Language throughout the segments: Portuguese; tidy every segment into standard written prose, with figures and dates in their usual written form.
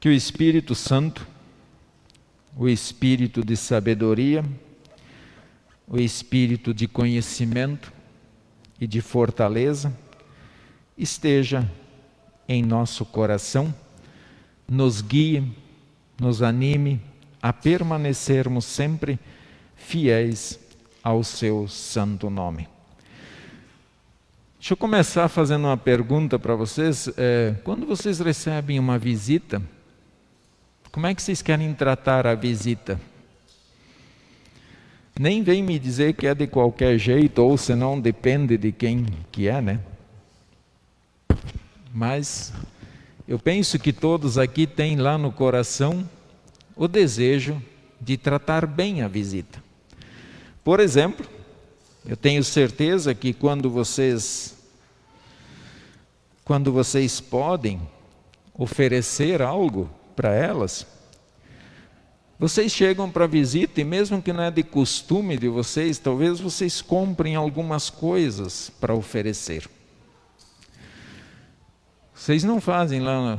Que o Espírito Santo, o Espírito de sabedoria, o Espírito de conhecimento e de fortaleza esteja em nosso coração, nos guie, nos anime a permanecermos sempre fiéis ao seu santo nome. Deixa eu começar fazendo uma pergunta para vocês. Quando vocês recebem uma visita, como é que vocês querem tratar a visita? Nem vem me dizer que é de qualquer jeito, ou senão depende de quem que é, né? Mas eu penso que todos aqui têm lá no coração o desejo de tratar bem a visita. Por exemplo, eu tenho certeza que quando vocês podem oferecer algo para elas, vocês chegam para a visita e mesmo que não é de costume de vocês, talvez vocês comprem algumas coisas para oferecer. Vocês não fazem lá,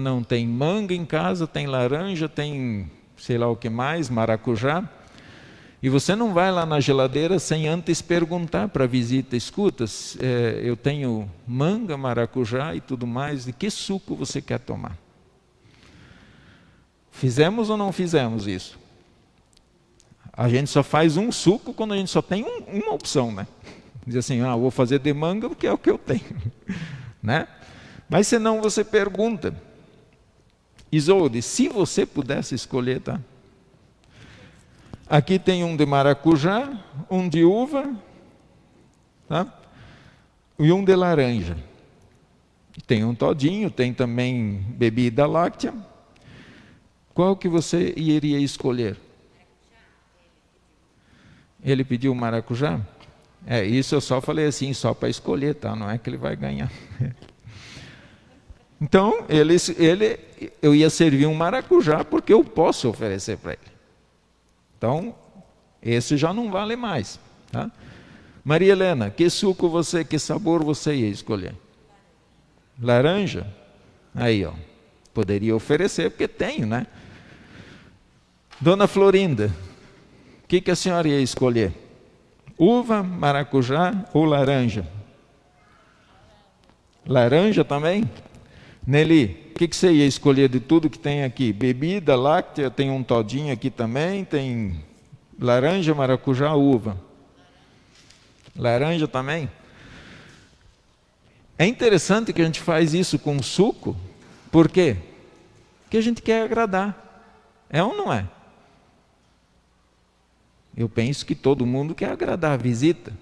não, tem manga em casa, tem laranja, tem sei lá o que mais, maracujá. E você não vai lá na geladeira sem antes perguntar para a visita, escuta, eu tenho manga, maracujá e tudo mais, de que suco você quer tomar? Fizemos ou não fizemos isso? A gente só faz um suco quando a gente só tem uma opção, né? Diz assim, vou fazer de manga porque é o que eu tenho, né? Mas senão você pergunta, Isolde, se você pudesse escolher, tá? Aqui tem um de maracujá, um de uva, tá? E um de laranja. Tem um todinho, tem também bebida láctea. Qual que você iria escolher? Ele pediu maracujá? Isso eu só falei assim, só para escolher, tá? Não é que ele vai ganhar. Então, eu ia servir um maracujá porque eu posso oferecer para ele. Então, esse já não vale mais, tá? Maria Helena, que sabor você ia escolher? Laranja? Aí, poderia oferecer porque tenho, né? Dona Florinda, o que a senhora ia escolher? Uva, maracujá ou laranja? Laranja também? Nelly, o que você ia escolher de tudo que tem aqui? Bebida, láctea, tem um todinho aqui também, tem laranja, maracujá, uva. Laranja também? É interessante que a gente faz isso com suco, por quê? Porque a gente quer agradar. É ou não é? Eu penso que todo mundo quer agradar a visita.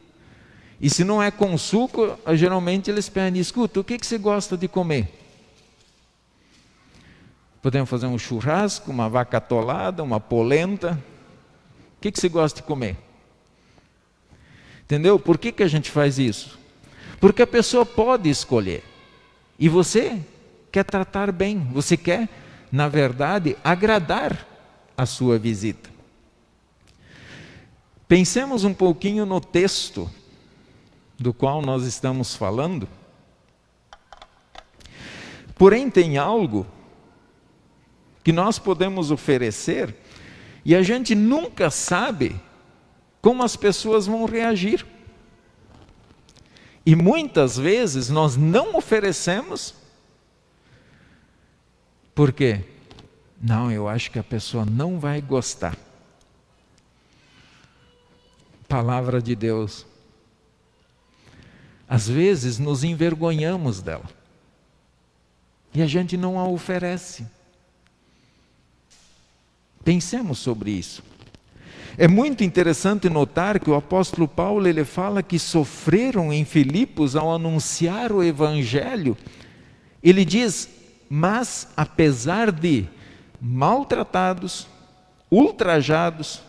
E se não é com suco, geralmente eles pedem, escuta, o que você gosta de comer? Podemos fazer um churrasco, uma vaca atolada, uma polenta. O que você gosta de comer? Entendeu? Por que a gente faz isso? Porque a pessoa pode escolher. E você quer tratar bem. Você quer, na verdade, agradar a sua visita. Pensemos um pouquinho no texto do qual nós estamos falando. Porém, tem algo que nós podemos oferecer e a gente nunca sabe como as pessoas vão reagir. E muitas vezes nós não oferecemos. Por quê? Não, eu acho que a pessoa não vai gostar. Palavra de Deus. Às vezes nos envergonhamos dela. E a gente não a oferece. Pensemos sobre isso. É muito interessante notar que o apóstolo Paulo ele fala que sofreram em Filipos ao anunciar o evangelho. Ele diz, mas apesar de maltratados, ultrajados,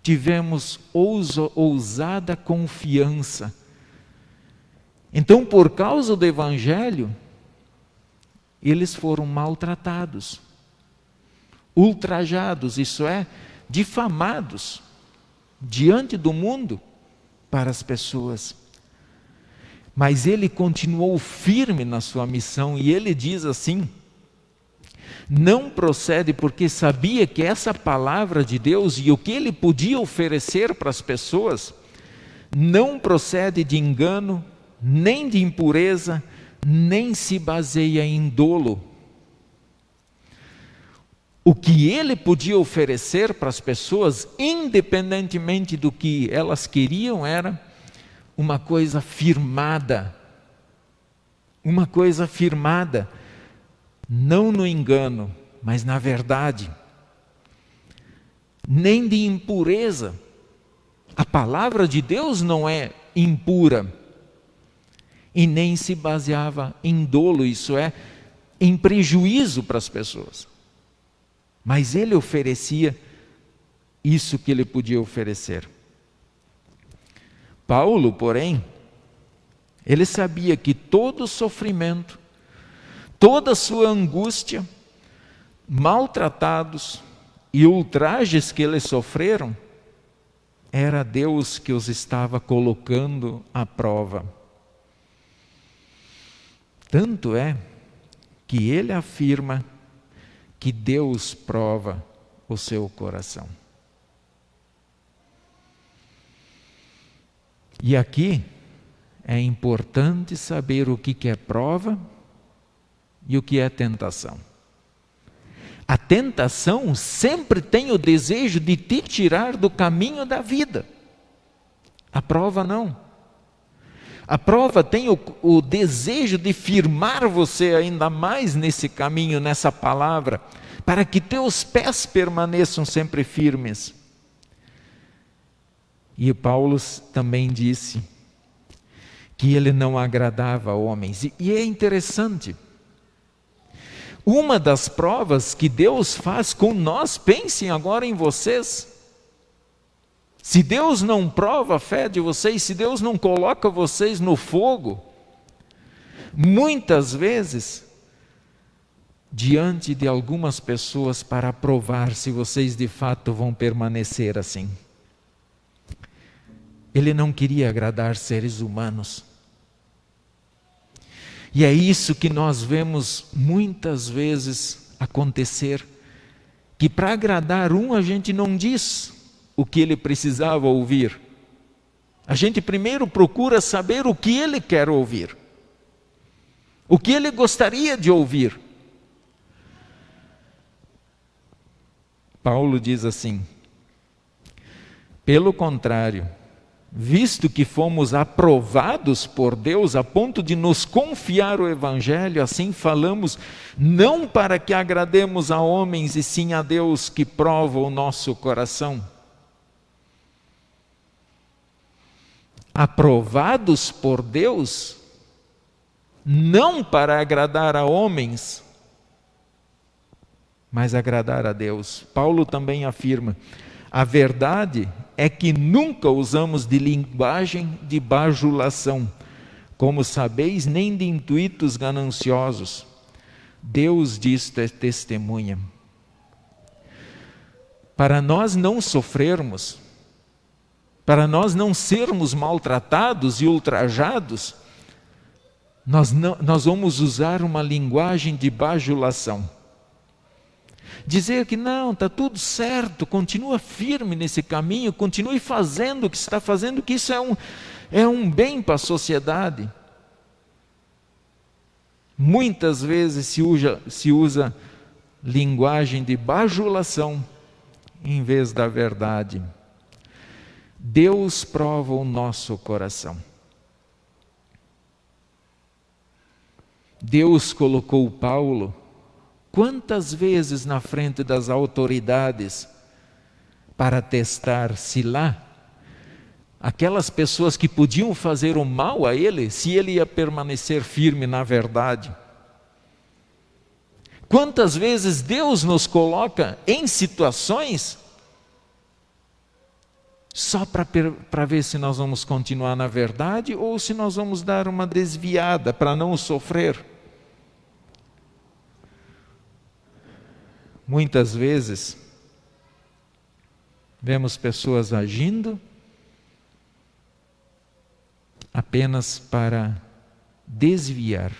tivemos ousada confiança. Então, por causa do evangelho, eles foram maltratados, ultrajados, isso é, difamados diante do mundo para as pessoas. Mas ele continuou firme na sua missão e ele diz assim, não procede porque sabia que essa palavra de Deus e o que ele podia oferecer para as pessoas não procede de engano, nem de impureza, nem se baseia em dolo. O que ele podia oferecer para as pessoas, independentemente do que elas queriam, era uma coisa firmada. Uma coisa firmada, não no engano, mas na verdade. Nem de impureza. A palavra de Deus não é impura. E nem se baseava em dolo, isso é, em prejuízo para as pessoas. Mas ele oferecia isso que ele podia oferecer. Paulo, porém, ele sabia que todo sofrimento, toda sua angústia, maltratados e ultrajes que eles sofreram, era Deus que os estava colocando à prova. Tanto é que ele afirma que Deus prova o seu coração. E aqui é importante saber o que é prova e o que é tentação. A tentação sempre tem o desejo de te tirar do caminho da vida. A prova não. A prova tem o desejo de firmar você ainda mais nesse caminho, nessa palavra, para que teus pés permaneçam sempre firmes. E Paulo também disse que ele não agradava a homens. E é interessante. Uma das provas que Deus faz com nós, pensem agora em vocês. Se Deus não prova a fé de vocês, se Deus não coloca vocês no fogo, muitas vezes, diante de algumas pessoas para provar se vocês de fato vão permanecer assim. Ele não queria agradar seres humanos. E é isso que nós vemos muitas vezes acontecer, que para agradar um a gente não diz o que ele precisava ouvir. A gente primeiro procura saber o que ele quer ouvir, o que ele gostaria de ouvir. Paulo diz assim: pelo contrário, visto que fomos aprovados por Deus a ponto de nos confiar o Evangelho, assim falamos, não para que agrademos a homens, e sim a Deus que prova o nosso coração. Aprovados por Deus, não para agradar a homens, mas agradar a Deus. Paulo também afirma: a verdade é que nunca usamos de linguagem de bajulação, como sabeis, nem de intuitos gananciosos. Deus disto é testemunha. Para nós não sofrermos, para nós não sermos maltratados e ultrajados, nós vamos usar uma linguagem de bajulação. Dizer que não, está tudo certo, continua firme nesse caminho, continue fazendo o que está fazendo, que isso é um bem para a sociedade. Muitas vezes se usa linguagem de bajulação em vez da verdade. Deus prova o nosso coração. Deus colocou Paulo quantas vezes na frente das autoridades para testar se lá aquelas pessoas que podiam fazer o mal a ele, se ele ia permanecer firme na verdade. Quantas vezes Deus nos coloca em situações só para ver se nós vamos continuar na verdade ou se nós vamos dar uma desviada para não sofrer. Muitas vezes, vemos pessoas agindo apenas para desviar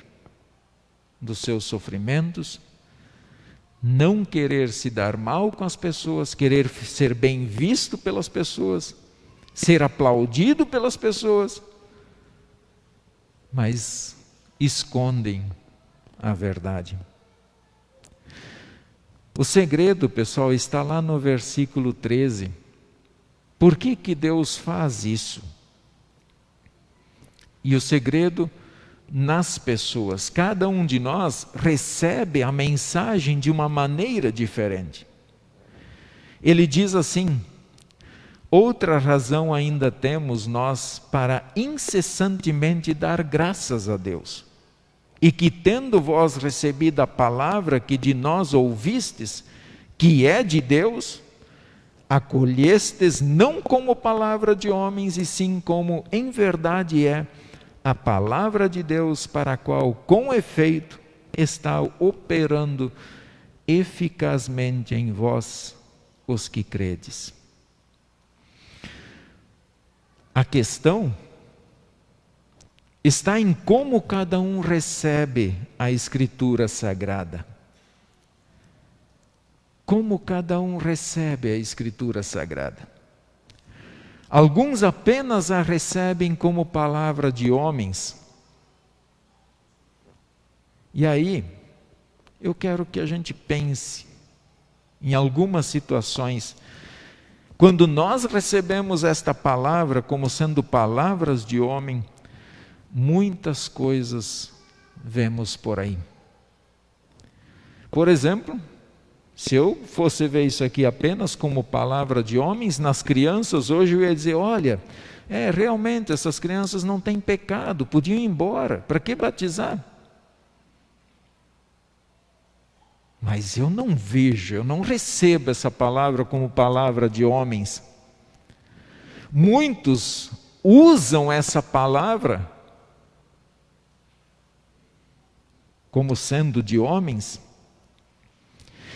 dos seus sofrimentos, não querer se dar mal com as pessoas, querer ser bem visto pelas pessoas, ser aplaudido pelas pessoas, mas escondem a verdade. O segredo, pessoal, está lá no versículo 13. Por que que Deus faz isso? E o segredo nas pessoas. Cada um de nós recebe a mensagem de uma maneira diferente. Ele diz assim: outra razão ainda temos nós para incessantemente dar graças a Deus, e que tendo vós recebido a palavra que de nós ouvistes, que é de Deus, acolhestes não como palavra de homens, e sim como em verdade é a palavra de Deus, para a qual, com efeito, está operando eficazmente em vós, os que credes. A questão está em como cada um recebe a Escritura Sagrada. Como cada um recebe a Escritura Sagrada. Alguns apenas a recebem como palavra de homens. E aí, eu quero que a gente pense em algumas situações. Quando nós recebemos esta palavra como sendo palavras de homem, muitas coisas vemos por aí. Por exemplo, se eu fosse ver isso aqui apenas como palavra de homens, nas crianças hoje eu ia dizer, olha, realmente essas crianças não têm pecado, podiam ir embora, para que batizar? Mas eu não vejo, eu não recebo essa palavra como palavra de homens. Muitos usam essa palavra como sendo de homens,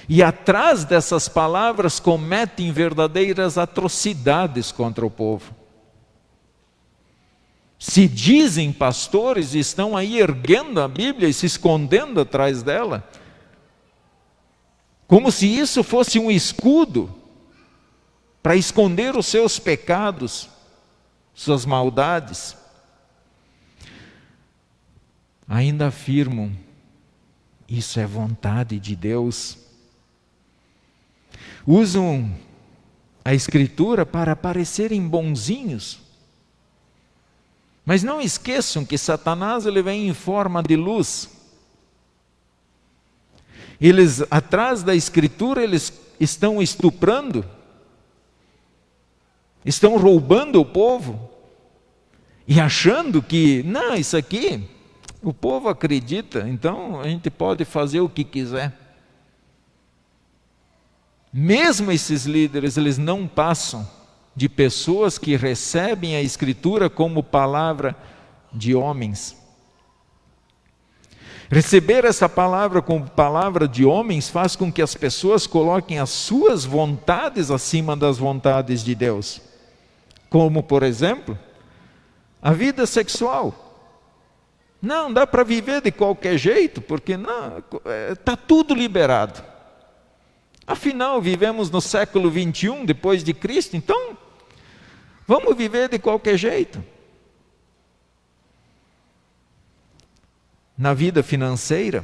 e atrás dessas palavras cometem verdadeiras atrocidades contra o povo. Se dizem pastores e estão aí erguendo a Bíblia e se escondendo atrás dela, como se isso fosse um escudo para esconder os seus pecados, suas maldades. Ainda afirmam, isso é vontade de Deus. Usam a Escritura para parecerem bonzinhos. Mas não esqueçam que Satanás ele vem em forma de luz. Eles, atrás da Escritura, eles estão estuprando, estão roubando o povo, e achando que, não, isso aqui, o povo acredita, então a gente pode fazer o que quiser. Mesmo esses líderes, eles não passam de pessoas que recebem a Escritura como palavra de homens. Receber essa palavra como palavra de homens faz com que as pessoas coloquem as suas vontades acima das vontades de Deus. Como, por exemplo, a vida sexual. Não, dá para viver de qualquer jeito, porque está tudo liberado. Afinal, vivemos no século 21 depois de Cristo, então vamos viver de qualquer jeito. Na vida financeira,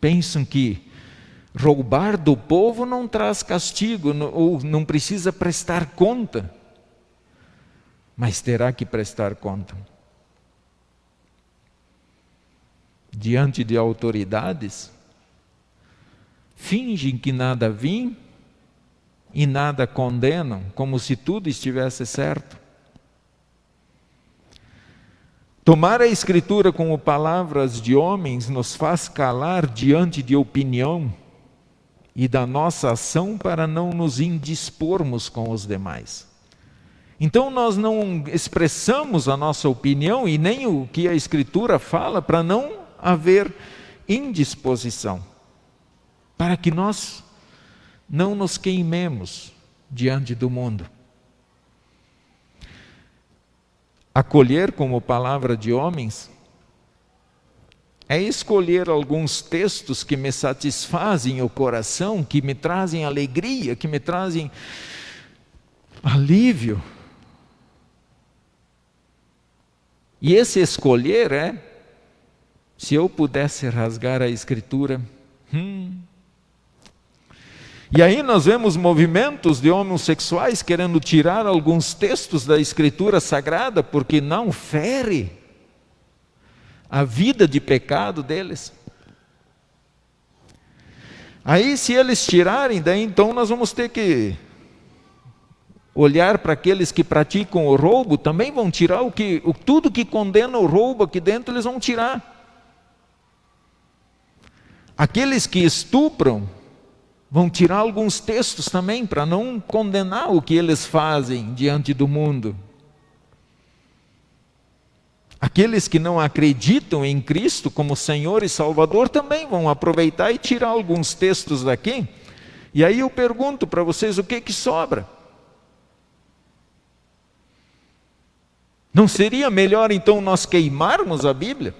pensam que roubar do povo não traz castigo, ou não precisa prestar conta, mas terá que prestar conta. Diante de autoridades, fingem que nada viram e nada condenam, como se tudo estivesse certo. Tomar a Escritura como palavras de homens nos faz calar diante de opinião e da nossa ação para não nos indispormos com os demais. Então nós não expressamos a nossa opinião e nem o que a Escritura fala para não haver indisposição, para que nós não nos queimemos diante do mundo. Acolher como palavra de homens é escolher alguns textos que me satisfazem o coração, que me trazem alegria, que me trazem alívio. E esse escolher se eu pudesse rasgar a Escritura. E aí nós vemos movimentos de homossexuais querendo tirar alguns textos da Escritura Sagrada, porque não fere a vida de pecado deles. Aí se eles tirarem, daí então nós vamos ter que olhar para aqueles que praticam o roubo, também vão tirar tudo que condena o roubo aqui dentro, eles vão tirar. Aqueles que estupram, vão tirar alguns textos também, para não condenar o que eles fazem diante do mundo. Aqueles que não acreditam em Cristo como Senhor e Salvador também vão aproveitar e tirar alguns textos daqui. E aí eu pergunto para vocês, o que sobra? Não seria melhor então nós queimarmos a Bíblia?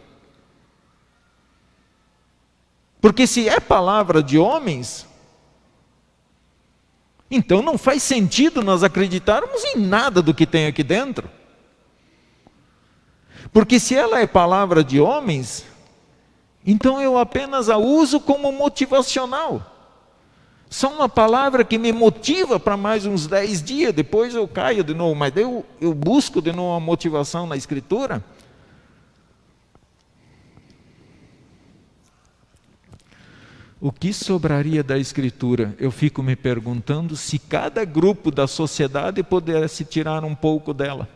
Porque se é palavra de homens, então não faz sentido nós acreditarmos em nada do que tem aqui dentro. Porque se ela é palavra de homens, então eu apenas a uso como motivacional. Só uma palavra que me motiva para mais uns 10 dias, depois eu caio de novo, mas eu busco de novo uma motivação na Escritura. O que sobraria da Escritura? Eu fico me perguntando se cada grupo da sociedade pudesse tirar um pouco dela.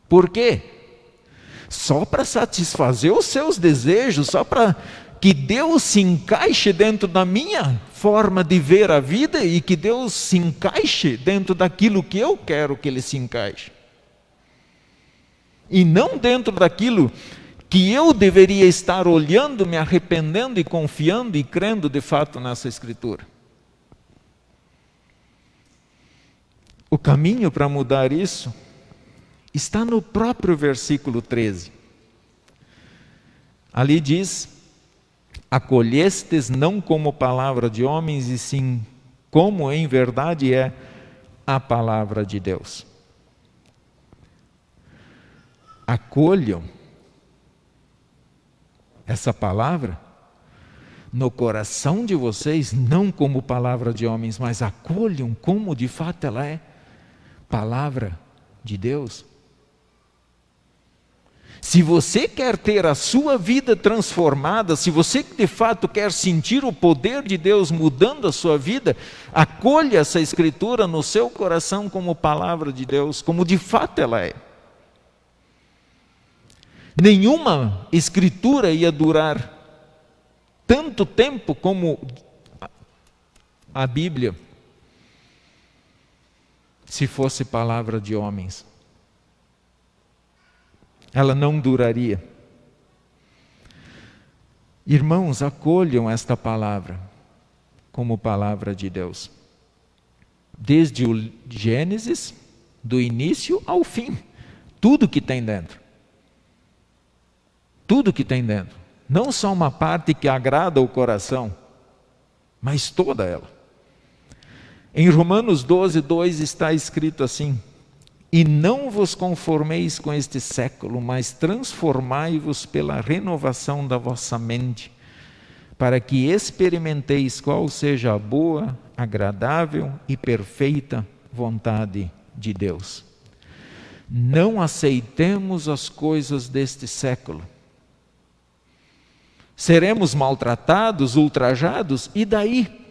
Por quê? Só para satisfazer os seus desejos, só para que Deus se encaixe dentro da minha forma de ver a vida e que Deus se encaixe dentro daquilo que eu quero que Ele se encaixe. E não dentro daquilo que eu deveria estar olhando, me arrependendo e confiando e crendo de fato nessa Escritura. O caminho para mudar isso está no próprio versículo 13. Ali diz: acolhestes não como palavra de homens, e sim como em verdade é a palavra de Deus. Acolham essa palavra no coração de vocês, não como palavra de homens, mas acolham como de fato ela é palavra de Deus. Se você quer ter a sua vida transformada, se você de fato quer sentir o poder de Deus mudando a sua vida, acolha essa Escritura no seu coração como palavra de Deus, como de fato ela é. Nenhuma Escritura ia durar tanto tempo como a Bíblia, se fosse palavra de homens. Ela não duraria. Irmãos, acolham esta palavra como palavra de Deus. Desde o Gênesis, do início ao fim. Tudo que tem dentro. Tudo que tem dentro. Não só uma parte que agrada o coração, mas toda ela. Em Romanos 12:2 está escrito assim: e não vos conformeis com este século, mas transformai-vos pela renovação da vossa mente, para que experimenteis qual seja a boa, agradável e perfeita vontade de Deus. Não aceitemos as coisas deste século. Seremos maltratados, ultrajados, e daí?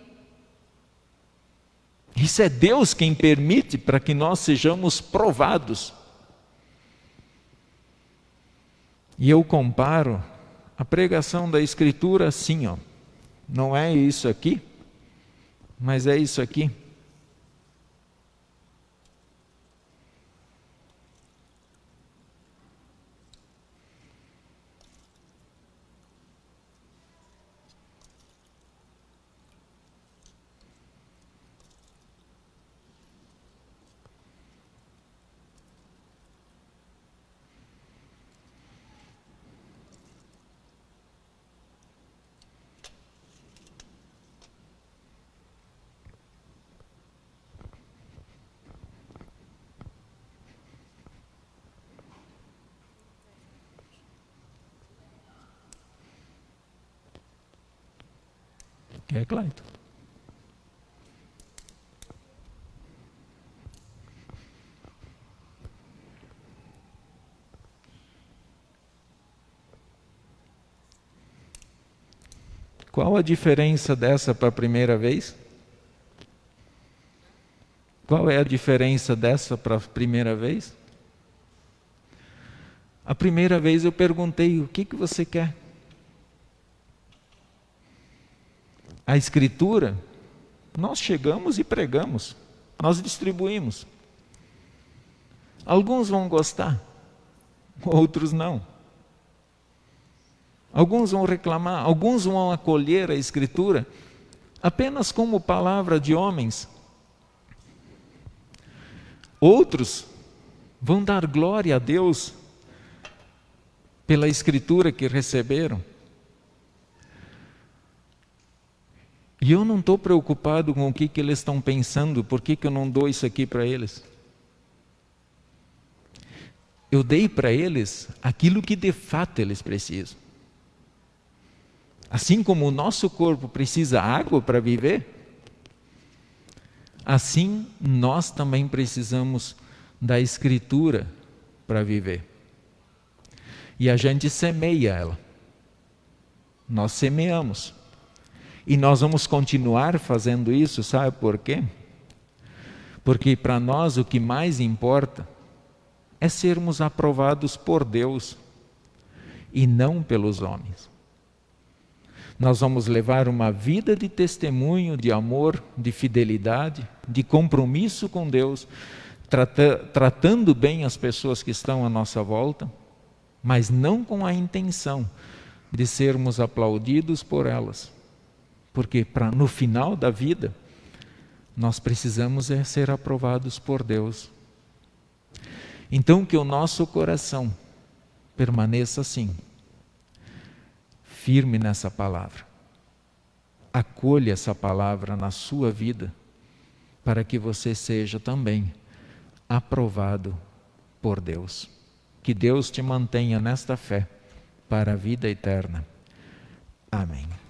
Isso é Deus quem permite para que nós sejamos provados. E eu comparo a pregação da Escritura assim, não é isso aqui, mas é isso aqui. Que é Clayton. Qual a diferença dessa para a primeira vez? Qual é a diferença dessa para a primeira vez? A primeira vez eu perguntei, o que você quer? A Escritura, nós chegamos e pregamos, nós distribuímos. Alguns vão gostar, outros não. Alguns vão reclamar, alguns vão acolher a Escritura apenas como palavra de homens. Outros vão dar glória a Deus pela Escritura que receberam. E eu não estou preocupado com o que eles estão pensando, por que eu não dou isso aqui para eles. Eu dei para eles aquilo que de fato eles precisam. Assim como o nosso corpo precisa água para viver, assim nós também precisamos da Escritura para viver. E a gente semeia ela. Nós semeamos. E nós vamos continuar fazendo isso, sabe por quê? Porque para nós o que mais importa é sermos aprovados por Deus e não pelos homens. Nós vamos levar uma vida de testemunho, de amor, de fidelidade, de compromisso com Deus, tratando bem as pessoas que estão à nossa volta, mas não com a intenção de sermos aplaudidos por elas. Porque no final da vida, nós precisamos ser aprovados por Deus. Então que o nosso coração permaneça assim, firme nessa palavra. Acolha essa palavra na sua vida, para que você seja também aprovado por Deus. Que Deus te mantenha nesta fé para a vida eterna. Amém.